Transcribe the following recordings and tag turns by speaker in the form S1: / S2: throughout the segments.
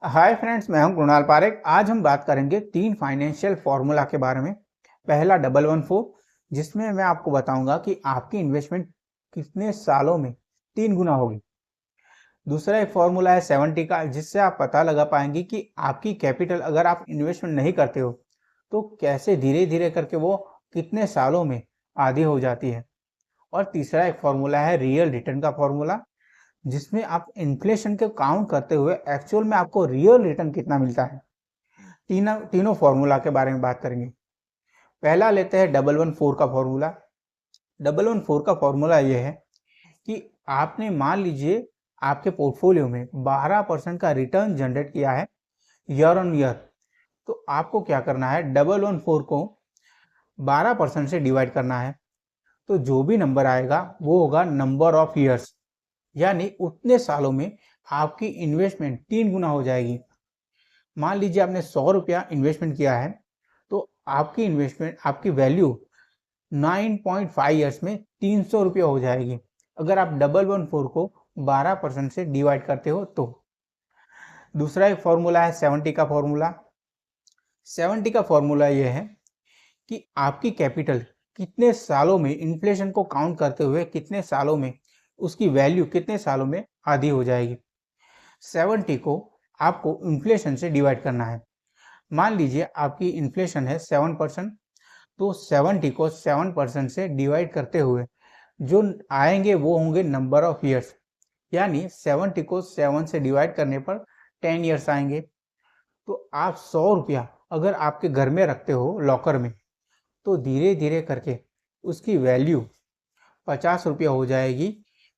S1: Hi friends, मैं हूं कृणाल पारेख। आज हम बात करेंगे तीन फाइनेंशियल फॉर्मूला के बारे में। पहला 114, जिसमें मैं आपको बताऊंगा कि आपकी इन्वेस्टमेंट कितने सालों में 3 गुना होगी। दूसरा एक फॉर्मूला है 70 का, जिससे आप पता लगा पाएंगे कि आपकी कैपिटल अगर आप इन्वेस्टमेंट नहीं करते हो तो कैसे धीरे धीरे करके वो कितने सालों में आधी हो जाती है। और तीसरा एक फॉर्मूला है रियल रिटर्न का फॉर्मूला, जिसमें आप इन्फ्लेशन के काउंट करते हुए एक्चुअल में आपको रियल रिटर्न कितना मिलता है। तीनों फॉर्मूला के बारे में बात करेंगे। पहला लेते हैं 114 का फॉर्मूला। 114 का फॉर्मूला यह है कि आपने मान लीजिए आपके पोर्टफोलियो में 12% का रिटर्न जनरेट किया है ईयर ऑन ईयर। तो आपको क्या करना है, 114 को 12% से डिवाइड करना है। तो जो भी नंबर आएगा वो होगा नंबर ऑफ ईयर्स, यानी उतने सालों में आपकी इन्वेस्टमेंट 3 गुना हो जाएगी। मान लीजिए आपने 100 रुपया इन्वेस्टमेंट किया है, तो आपकी इन्वेस्टमेंट, आपकी वैल्यू 9.5 ईयर्स में 300 रुपया हो जाएगी, अगर आप 114 को 12% से डिवाइड करते हो तो। दूसरा एक फॉर्मूला है 70 का फॉर्मूला। 70 का फॉर्मूला यह है कि आपकी कैपिटल कितने सालों में, इन्फ्लेशन को काउंट करते हुए कितने सालों में, उसकी वैल्यू कितने सालों में आधी हो जाएगी। 70 को आपको इन्फ्लेशन से डिवाइड करना है। मान लीजिए आपकी इन्फ्लेशन है 7%, तो 70 को 7% से डिवाइड करते हुए जो आएंगे वो होंगे नंबर ऑफ ईयर्स, यानी 70 को 7 से डिवाइड करने पर 10 ईयर्स आएंगे। तो आप 100 रुपया अगर आपके घर में रखते हो लॉकर में, तो धीरे धीरे करके उसकी वैल्यू 50 रुपया हो जाएगी,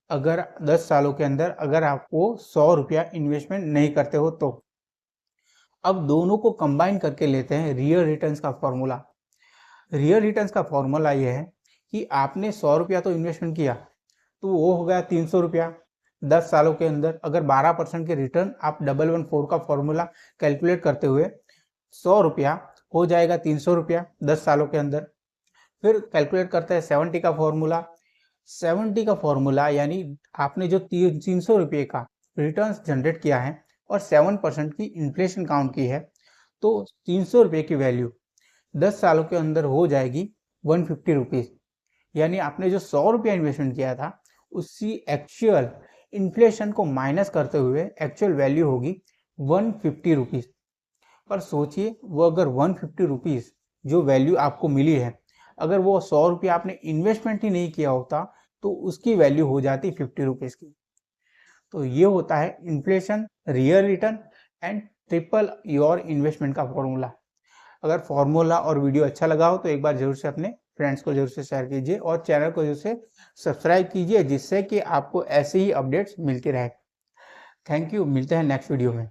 S1: अगर 10 सालों के अंदर अगर आपको 100 रुपया इन्वेस्टमेंट नहीं करते हो तो। अब दोनों को कंबाइन करके लेते हैं रियल रिटर्न्स का फॉर्मूला। रियल रिटर्न्स का फॉर्मूला यह है कि आपने 100 रुपया तो इन्वेस्टमेंट किया, तो वो हो गया 300 रुपया 10 सालों के अंदर। अगर 12% के रिटर्न आप 114 का फॉर्मूला कैलकुलेट करते हुए 100 रुपया हो जाएगा 300 रुपया 10 सालों के अंदर। फिर कैलकुलेट करते हैं 70 का फॉर्मूला। 70 का फॉर्मूला यानी आपने जो 300 रुपये का रिटर्न जनरेट किया है और 7% की इन्फ्लेशन काउंट की है, तो 300 रुपये की वैल्यू 10 सालों के अंदर हो जाएगी 150 रुपीज़। यानी आपने जो 100 रुपया इन्वेस्टमेंट किया था उसी एक्चुअल इन्फ्लेशन को माइनस करते हुए एक्चुअल वैल्यू होगी 150 रुपीज़। पर सोचिए, वो अगर 150 रुपीज़ जो वैल्यू आपको मिली है, अगर वो 100 रुपया आपने इन्वेस्टमेंट ही नहीं किया होता तो उसकी वैल्यू हो जाती 50 रुपीज़ की। तो ये होता है inflation, real return and triple your investment का फॉर्मूला। अगर फॉर्मूला और वीडियो अच्छा लगा हो तो एक बार जरूर से अपने फ्रेंड्स को जरूर से शेयर कीजिए और चैनल को जरूर से सब्सक्राइब कीजिए, जिससे कि आपको ऐसे ही अपडेट्स मिलती रहे। थैंक यू, मिलते हैं नेक्स्ट वीडियो में।